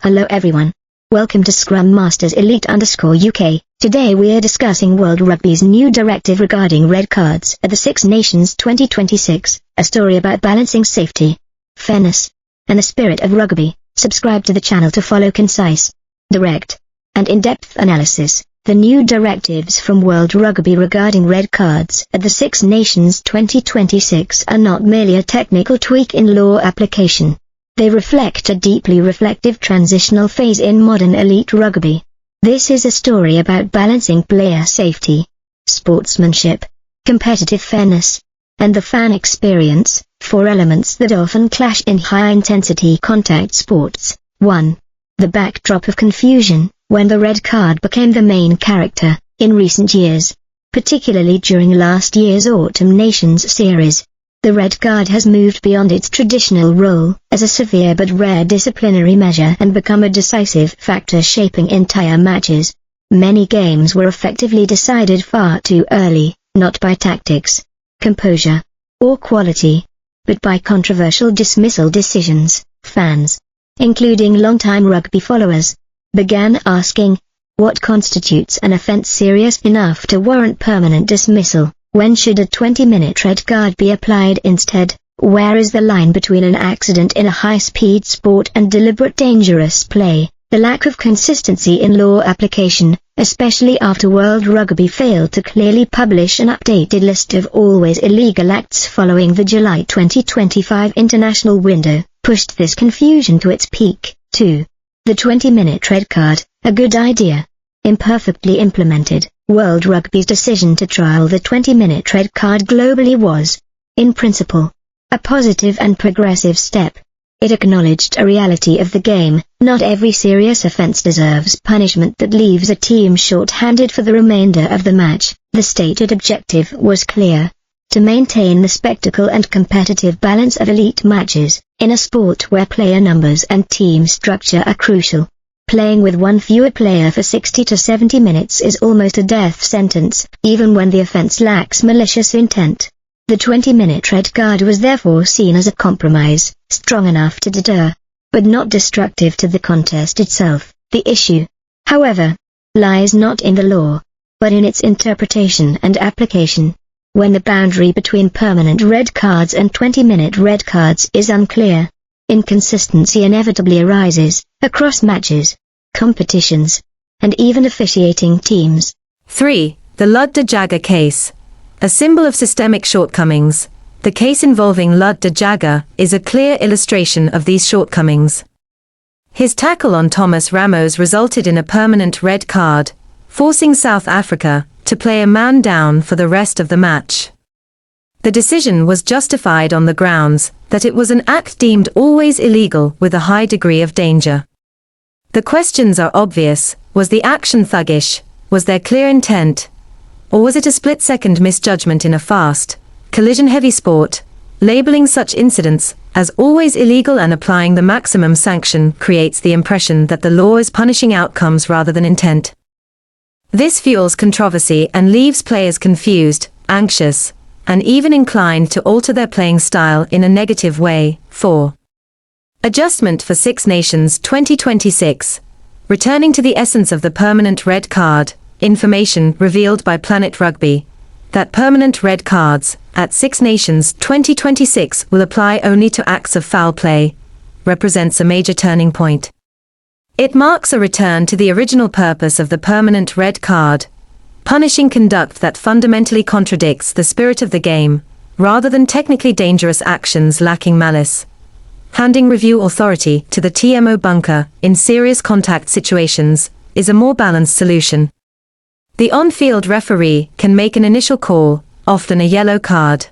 Hello everyone. Welcome to Scrum Masters Elite _UK. Today we are discussing World Rugby's new directive regarding red cards at the Six Nations 2026, a story about balancing safety, fairness, and the spirit of rugby. Subscribe to the channel to follow concise, direct, and in-depth analysis. The new directives from World Rugby regarding red cards at the Six Nations 2026 are not merely a technical tweak in law application. They reflect a deeply reflective transitional phase in modern elite rugby. This is a story about balancing player safety, sportsmanship, competitive fairness, and the fan experience, four elements that often clash in high-intensity contact sports. 1. The backdrop of confusion. When the red card became the main character, in recent years, particularly during last year's Autumn Nations series, the red card has moved beyond its traditional role as a severe but rare disciplinary measure and become a decisive factor shaping entire matches. Many games were effectively decided far too early, not by tactics, composure, or quality, but by controversial dismissal decisions. Fans, including long-time rugby followers, began asking, what constitutes an offence serious enough to warrant permanent dismissal? When should a 20-minute red card be applied instead? Where is the line between an accident in a high-speed sport and deliberate dangerous play? The lack of consistency in law application, especially after World Rugby failed to clearly publish an updated list of always illegal acts following the July 2025 international window, pushed this confusion to its peak. 2. The 20-minute red card, a good idea. Imperfectly implemented. World Rugby's decision to trial the 20-minute red card globally was, in principle, a positive and progressive step. It acknowledged a reality of the game. Not every serious offence deserves punishment that leaves a team short-handed for the remainder of the match. The stated objective was clear: to maintain the spectacle and competitive balance of elite matches, in a sport where player numbers and team structure are crucial. Playing with one fewer player for 60 to 70 minutes is almost a death sentence, even when the offence lacks malicious intent. The 20-minute red card was therefore seen as a compromise, strong enough to deter, but not destructive to the contest itself. The issue, however, lies not in the law, but in its interpretation and application. When the boundary between permanent red cards and 20-minute red cards is unclear, inconsistency inevitably arises, across matches, competitions, and even officiating teams. 3. The Lud de Jager case. A symbol of systemic shortcomings, the case involving Lud de Jager is a clear illustration of these shortcomings. His tackle on Thomas Ramos resulted in a permanent red card, forcing South Africa to play a man down for the rest of the match. The decision was justified on the grounds that it was an act deemed always illegal with a high degree of danger. The questions are obvious: was the action thuggish, was there clear intent, or was it a split-second misjudgment in a fast, collision-heavy sport? Labeling such incidents as always illegal and applying the maximum sanction creates the impression that the law is punishing outcomes rather than intent. This fuels controversy and leaves players confused, anxious, and even inclined to alter their playing style in a negative way. 4. Adjustment for Six Nations 2026. Returning to the essence of the permanent red card, information revealed by Planet Rugby, that permanent red cards, at Six Nations 2026 will apply only to acts of foul play, represents a major turning point. It marks a return to the original purpose of the permanent red card, punishing conduct that fundamentally contradicts the spirit of the game, rather than technically dangerous actions lacking malice. Handing review authority to the TMO bunker in serious contact situations is a more balanced solution. The on-field referee can make an initial call, often a yellow card.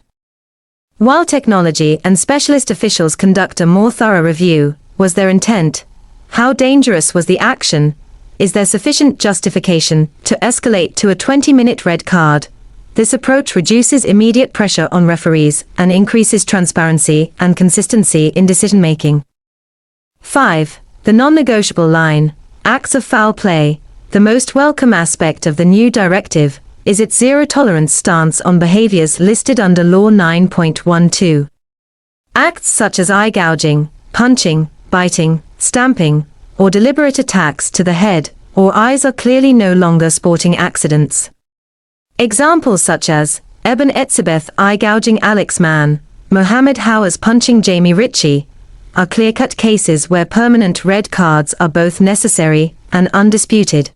While technology and specialist officials conduct a more thorough review, was there intent? How dangerous was the action? Is there sufficient justification to escalate to a 20-minute red card? This approach reduces immediate pressure on referees and increases transparency and consistency in decision-making. 5. The non-negotiable line. Acts of foul play. The most welcome aspect of the new directive is its zero-tolerance stance on behaviors listed under Law 9.12. Acts such as eye gouging, punching, biting, stamping, or deliberate attacks to the head or eyes are clearly no longer sporting accidents. Examples such as Eben Etzebeth eye-gouging Alex Mann, Mohammed Howers punching Jamie Ritchie, are clear-cut cases where permanent red cards are both necessary and undisputed.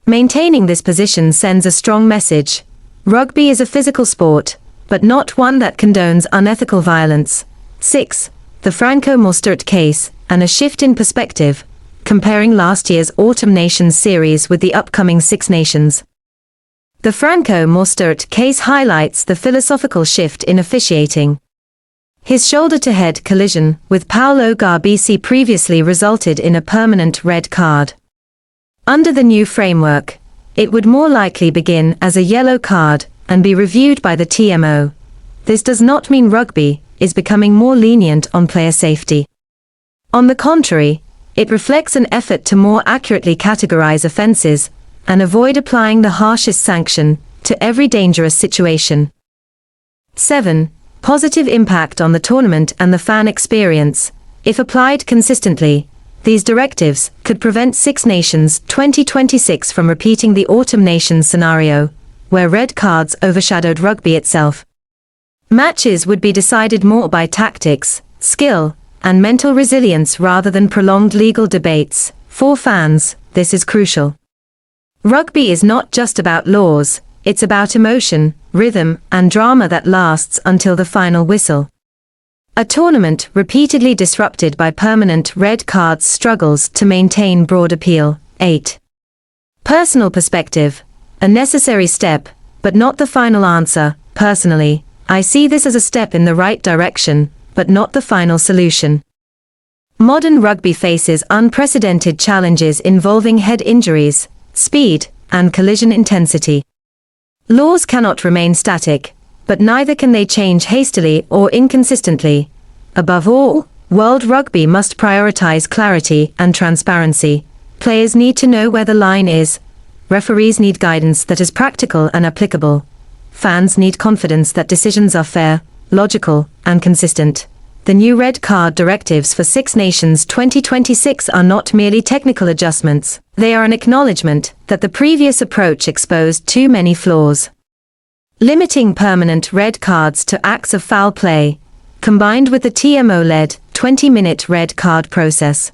Maintaining this position sends a strong message. Rugby is a physical sport, but not one that condones unethical violence. 6. The Franco-Mostert case, and a shift in perspective, comparing last year's Autumn Nations series with the upcoming Six Nations. The Franco-Mostert case highlights the philosophical shift in officiating. His shoulder-to-head collision with Paolo Garbisi previously resulted in a permanent red card. Under the new framework, it would more likely begin as a yellow card and be reviewed by the TMO. This does not mean rugby is becoming more lenient on player safety. On the contrary, it reflects an effort to more accurately categorize offenses and avoid applying the harshest sanction to every dangerous situation. 7. Positive impact on the tournament and the fan experience. If applied consistently, these directives could prevent Six Nations 2026 from repeating the Autumn Nations scenario, where red cards overshadowed rugby itself. Matches would be decided more by tactics, skill, and mental resilience rather than prolonged legal debates. For fans, this is crucial. Rugby is not just about laws, it's about emotion, rhythm, and drama that lasts until the final whistle. A tournament repeatedly disrupted by permanent red cards struggles to maintain broad appeal. 8. Personal perspective. A necessary step, but not the final answer. Personally, I see this as a step in the right direction, but not the final solution. Modern rugby faces unprecedented challenges involving head injuries, speed, and collision intensity. Laws cannot remain static, but neither can they change hastily or inconsistently. Above all, World Rugby must prioritize clarity and transparency. Players need to know where the line is. Referees need guidance that is practical and applicable. Fans need confidence that decisions are fair, logical, and consistent. The new red card directives for Six Nations 2026 are not merely technical adjustments, they are an acknowledgement that the previous approach exposed too many flaws. Limiting permanent red cards to acts of foul play, combined with the TMO-led 20-minute red card process,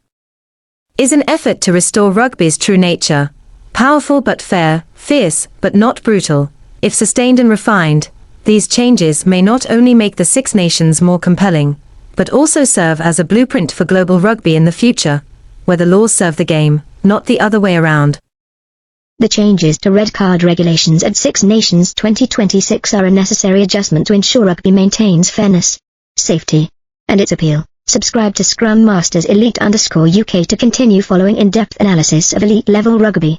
is an effort to restore rugby's true nature, powerful but fair, fierce but not brutal. If sustained and refined, these changes may not only make the Six Nations more compelling, but also serve as a blueprint for global rugby in the future, where the laws serve the game, not the other way around. The changes to red card regulations at Six Nations 2026 are a necessary adjustment to ensure rugby maintains fairness, safety, and its appeal. Subscribe to Scrum Masters Elite _ UK to continue following in-depth analysis of elite level rugby.